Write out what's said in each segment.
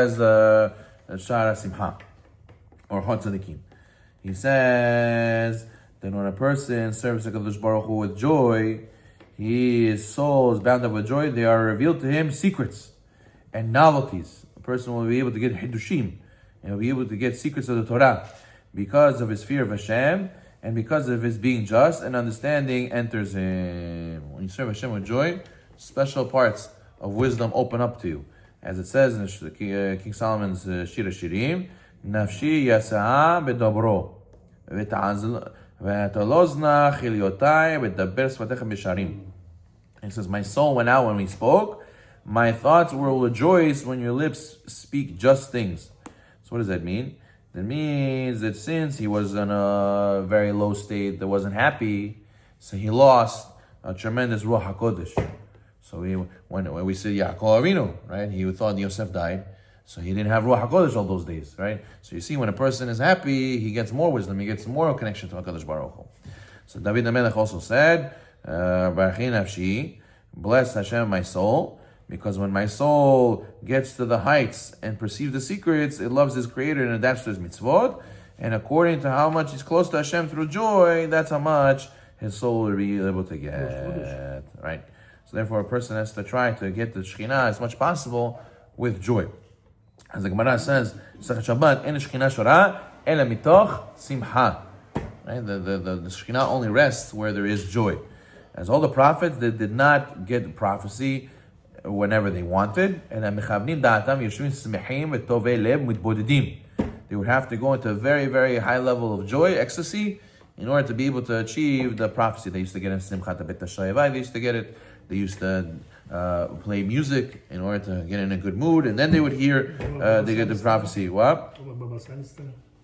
As the Shara Simha or Orchot Tzadikim. He says that when a person serves HaKadosh Baruch Hu with joy, his soul is bound up with joy. They are revealed to him secrets and novelties. A person will be able to get Hidushim and will be able to get secrets of the Torah because of his fear of Hashem and because of his being just, and understanding enters him. When you serve Hashem with joy, special parts of wisdom open up to you. As it says in King Solomon's Shir HaShirim, Nafshi yasa'a bedabro, v'talozna chiliotai v'daber svatecha b'sharim. He says, my soul went out when we spoke, my thoughts will rejoice when your lips speak just things. So what does that mean? That means that since he was in a very low state that wasn't happy, so he lost a tremendous Ruach HaKodesh. So when we say Yaakov Avinu, right? He thought Yosef died, so he didn't have Ruach HaKodesh all those days, right? So you see, when a person is happy, he gets more wisdom, he gets more connection to HaKadosh Baruch Hu. So David HaMelech also said, Barachi nafshi, bless Hashem my soul, because when my soul gets to the heights and perceives the secrets, it loves his Creator and adapts to his mitzvot, and according to how much he's close to Hashem through joy, that's how much his soul will be able to get, right? So therefore, a person has to try to get the Shekhinah as much possible with joy. As the Gemara says, Shabbat, "En Shekhinah shora, ela mitoch simcha." Right? The Shekhinah only rests where there is joy. As all the prophets, they did not get prophecy whenever they wanted. And they would have to go into a very, very high level of joy, ecstasy, in order to be able to achieve the prophecy. They used to get in Simchat Bet HaShoevai, they used to get it. They used to play music in order to get in a good mood, and then they would hear, they get the prophecy. What?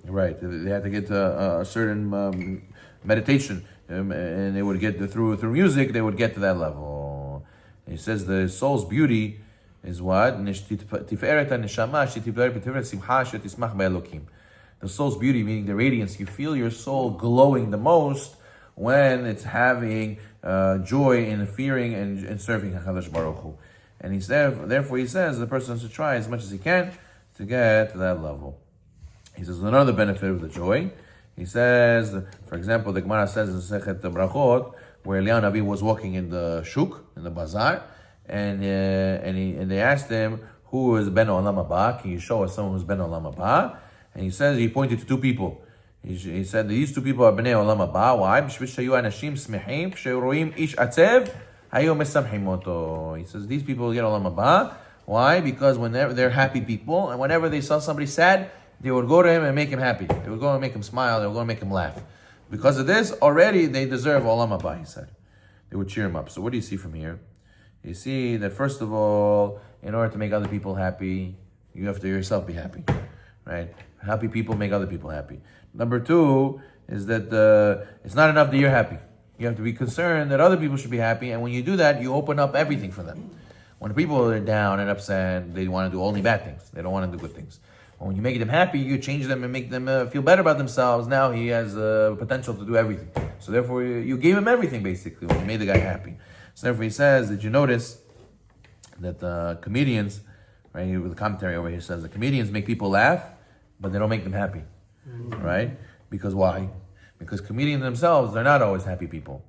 Right, they had to get a certain meditation, and they would get through music, they would get to that level. And he says the soul's beauty is what? The soul's beauty, meaning the radiance, you feel your soul glowing the most when it's having joy in fearing and serving HaKadosh Baruch Hu. And therefore he says the person should try as much as he can to get to that level. He says another benefit of the joy. He says, for example, the Gemara says in Sechet Brachot, where Eliyahu Navi was walking in the shuk, in the bazaar, and they asked him, who is Ben Olam Haba? Can you show us someone who's Ben Olam Haba? And he says, he pointed to two people. He said, these two people are Bnei Olam Haba. Why? He says, these people get Olam Haba. Why? Because whenever they're happy people, and whenever they saw somebody sad, they would go to him and make him happy. They would go and make him smile. They would go and make him laugh. Because of this, already they deserve Olam Haba, he said. They would cheer him up. So what do you see from here? You see that first of all, in order to make other people happy, you have to yourself be happy, right? Happy people make other people happy. Number two is that it's not enough that you're happy. You have to be concerned that other people should be happy, and when you do that, you open up everything for them. When people are down and upset, they want to do only bad things. They don't want to do good things. When you make them happy, you change them and make them feel better about themselves. Now he has potential to do everything. So therefore, you gave him everything, basically, when you made the guy happy. So therefore, he says, did you notice that comedians, right, with the commentary over here says, the comedians make people laugh, but they don't make them happy, right? Because why? Because comedians themselves, they're not always happy people,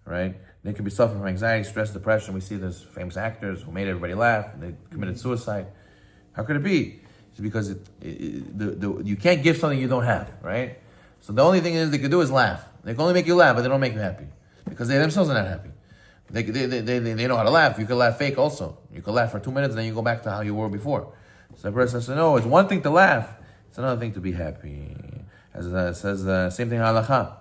right? They could be suffering from anxiety, stress, depression. We see there's famous actors who made everybody laugh, and they committed suicide. How could it be? It's because you can't give something you don't have, right? So the only thing they could do is laugh. They can only make you laugh, but they don't make you happy. Because they themselves are not happy. They know how to laugh. You can laugh fake also. You can laugh for 2 minutes and then you go back to how you were before. So the person says, no, it's one thing to laugh. It's another thing to be happy. As it says, same thing in Halacha.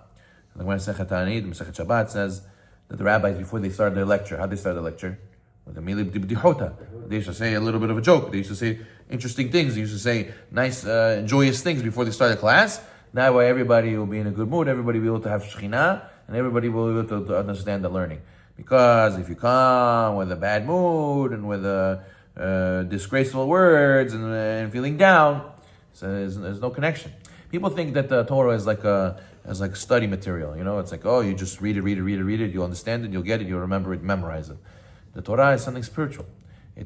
The Masechet Ta'anit, the Masechet Shabbat says that the rabbis, before they started their lecture, how did they start the lecture? With the Mili B'dihota. They used to say a little bit of a joke. They used to say interesting things. They used to say nice, joyous things before they started class. That way everybody will be in a good mood, everybody will be able to have Shekhinah, and everybody will be able to understand the learning. Because if you come with a bad mood and with disgraceful words and feeling down, so there's no connection. People think that the Torah is like study material. You know, it's like, oh, you just read it, you'll understand it, you'll get it, you'll remember it, memorize it. The Torah is something spiritual.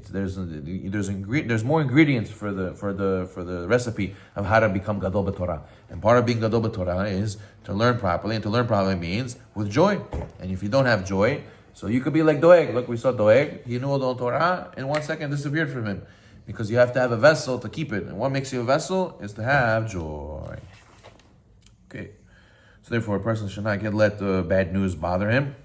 There's more ingredients for the recipe of how to become gadol b'Torah. And part of being gadol b'Torah is to learn properly, and to learn properly means with joy. And if you don't have joy, so you could be like Doeg. Look, we saw Doeg. He knew all the Torah. In 1 second, disappeared from him, because you have to have a vessel to keep it. And what makes you a vessel is to have joy. Okay. So therefore, a person should not let bad news bother him.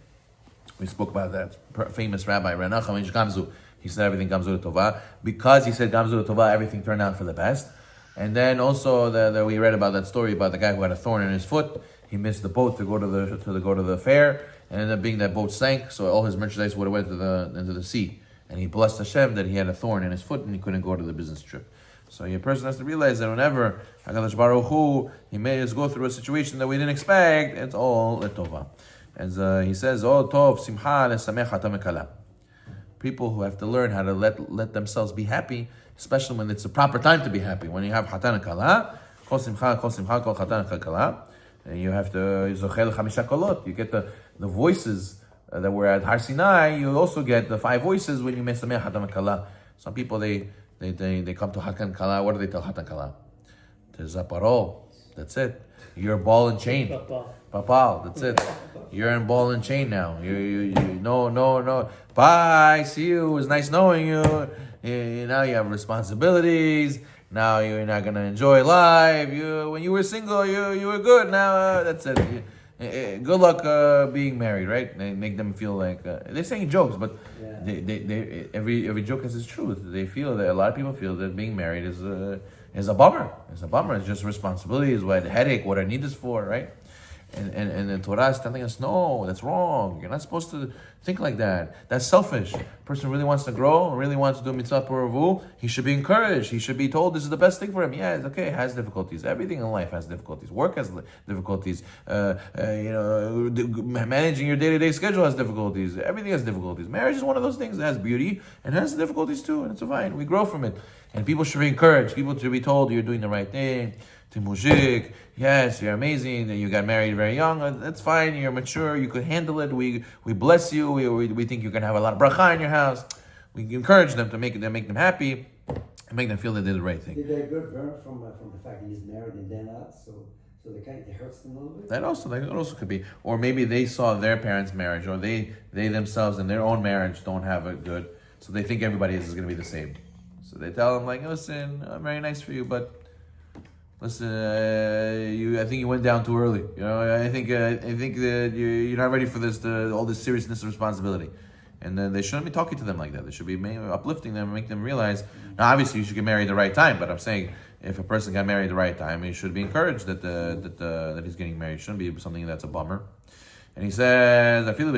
We spoke about that famous rabbi, Renacham Ish Gamzu. He said everything Gamzu Tova. Because he said Gamzu Tova, everything turned out for the best. And then also we read about that story about the guy who had a thorn in his foot. He missed the boat to go to the fair, and ended up being that boat sank. So all his merchandise would have went into the sea. And he blessed Hashem that he had a thorn in his foot and he couldn't go to the business trip. So a person has to realize that whenever HaKadosh Baruch Hu, he made us go through a situation that we didn't expect, it's all letova. As he says, "Oh tov simcha lesamech hatam mekala." People who have to learn how to let themselves be happy, especially when it's the proper time to be happy. When you have hatan and kala, kol simcha, kol hatan and kala, and you have to zochel chamisha kolot. You get the voices that were at Har Sinai. You also get the 5 voices when you mesamech hatan and kala. Some people they come to hatan kala. What do they tell hatan kala? To zaparo. That's it. You're a ball and chain. Papa, that's it. You're in ball and chain now. You no. Bye. See you. It was nice knowing you. Now you have responsibilities. Now you're not gonna enjoy life. When you were single, you were good. Now that's it. Good luck being married, right? They make them feel like they're saying jokes, but every joke has its truth. They feel that a lot of people feel that being married is a bummer. It's a bummer. It's just responsibility. It's what headache. What I need is for, right? And the Torah is telling us, no, that's wrong. You're not supposed to think like that. That's selfish. A person really wants to grow, really wants to do mitzvah puravu, he should be encouraged. He should be told this is the best thing for him. Yeah, it's okay. It has difficulties. Everything in life has difficulties. Work has difficulties. Managing your day-to-day schedule has difficulties. Everything has difficulties. Marriage is one of those things that has beauty and has difficulties too, and it's fine. We grow from it. And people should be encouraged. People should be told you're doing the right thing. To mujik, yes, you're amazing. You got married very young. That's fine. You're mature. You could handle it. We bless you. We think you're gonna have a lot of bracha in your house. We encourage them to make them happy, and make them feel they did the right thing. Did they good learn from the fact that he's married and then not? So it hurts them a little bit. That also could be, or maybe they saw their parents' marriage, or they themselves in their own marriage don't have it good, so they think everybody is going to be the same. So they tell them like, listen, I'm very nice for you, but. Listen, I think you went down too early. I think that you're not ready for this, all this seriousness and responsibility. And then they shouldn't be talking to them like that. They should be uplifting them and make them realize. Now, obviously, you should get married at the right time. But I'm saying, if a person got married at the right time, he should be encouraged that he's getting married. It shouldn't be something that's a bummer. And he says, however,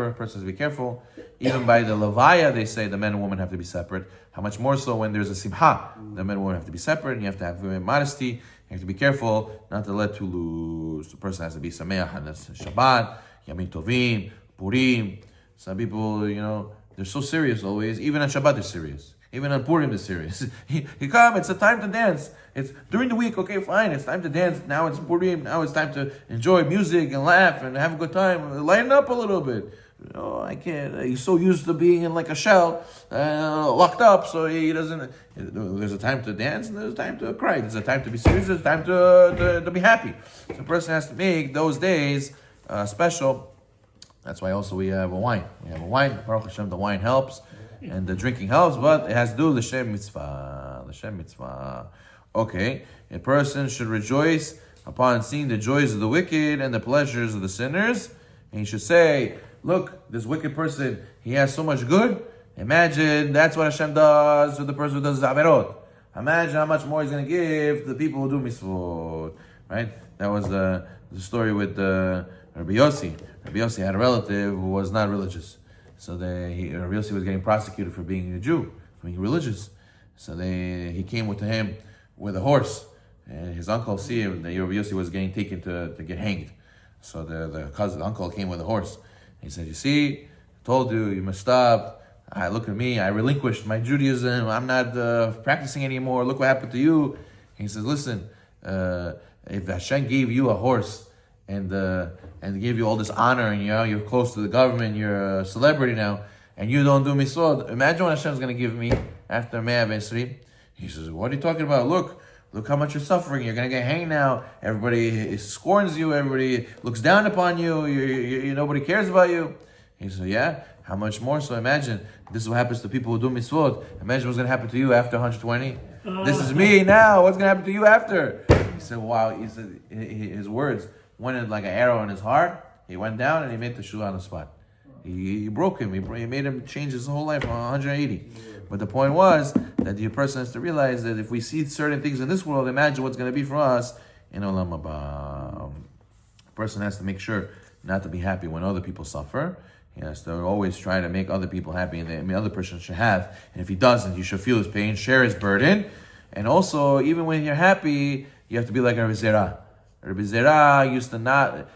a person has to be careful. Even by the levaya, they say the man and woman have to be separate. How much more so when there's a simha? The man and woman have to be separate, and you have to have modesty. You have to be careful not to let too loose. The person has to be sameach on Shabbat, Yamim Tovim, Purim. Some people, they're so serious always. Even on Shabbat, they're serious. Even on Purim, they're serious. You come, it's a time to dance. It's during the week, okay, fine, it's time to dance. Now it's Purim, now it's time to enjoy music and laugh and have a good time. Lighten up a little bit. I can't. He's so used to being in like a shell, locked up, so he doesn't. There's a time to dance and there's a time to cry. There's a time to be serious. There's a time to be happy. So the person has to make those days special. That's why also we have a wine. We have a wine. Baruch Hashem, the wine helps, and the drinking helps, but it has to do l'shem mitzvah. L'shem mitzvah. Okay, a person should rejoice upon seeing the joys of the wicked and the pleasures of the sinners, and he should say, look, this wicked person, he has so much good. Imagine that's what Hashem does to the person who does averot. Imagine how much more he's going to give to the people who do mitzvot. Right? That was the story with Rabbi Yossi. Rabbi Yossi had a relative who was not religious. So Rabbi Yossi was getting prosecuted for being a Jew, for being religious. So he came to him with a horse. And his uncle see him, that Rabbi Yossi was getting taken to get hanged. So the uncle came with a horse. He said, you see, I told you, you must stop. Look at me, I relinquished my Judaism. I'm not practicing anymore. Look what happened to you. He says, listen, if Hashem gave you a horse and give you all this honor, and you're close to the government, you're a celebrity now, and you don't do mitzvot. Imagine what Hashem's going to give me after Mea Vesri. He says, what are you talking about? Look how much you're suffering. You're going to get hanged now. Everybody scorns you. Everybody looks down upon you. Nobody cares about you. He said, yeah, how much more? So imagine, this is what happens to people who do mitzvot. Imagine what's going to happen to you after 120. This is me now. What's going to happen to you after? He said, wow. He said, his words went in like an arrow in his heart. He went down and he made the shul on the spot. He broke him. He made him change his whole life from 180. But the point was that the person has to realize that if we see certain things in this world, imagine what's going to be for us in Olam Haba. A person has to make sure not to be happy when other people suffer. He has to always try to make other people happy, and the other person should have. And if he doesn't, you should feel his pain, share his burden. And also, even when you're happy, you have to be like Rabbi Zera. Rabbi Zera used to not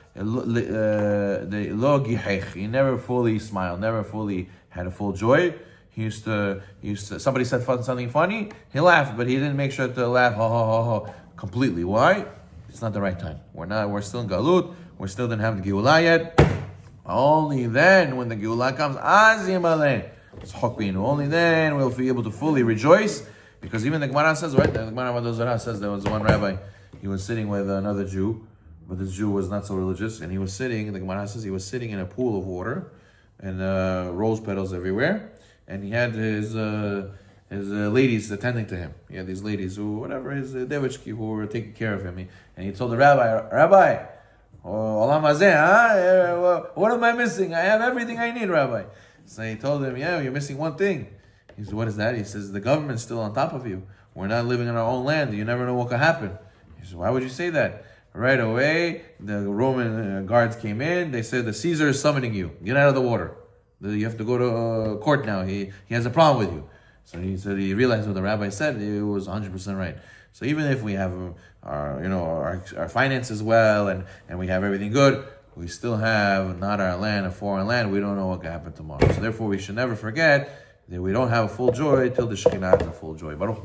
he never fully smiled, never fully had a full joy. He used to somebody said something funny, he laughed, but he didn't make sure to laugh completely. Why? It's not the right time. We're still in Galut, we still didn't have the Geulah yet. Only then, when the Geulah comes, only then we'll be able to fully rejoice. Because even the Gemara says, right? The Gemara says there was one rabbi, he was sitting with another Jew, but this Jew was not so religious, and he was sitting, the Gemara says he was sitting in a pool of water, and rose petals everywhere, and he had his ladies attending to him. He had these ladies his devichki, who were taking care of him. And he told the Rabbi, Olam hazeh, what am I missing? I have everything I need, Rabbi. So he told him, yeah, you're missing one thing. He said, what is that? He says, the government's still on top of you. We're not living in our own land. You never know what could happen. He said, why would you say that? Right away, the Roman guards came in. They said, the Caesar is summoning you. Get out of the water. You have to go to court now. He has a problem with you. So he said, he realized what the rabbi said. It was 100% right. So even if we have our finances well and we have everything good, we still have not our land, a foreign land. We don't know what can happen tomorrow. So therefore, we should never forget that we don't have a full joy till the Shekhinah has a full joy. Baruch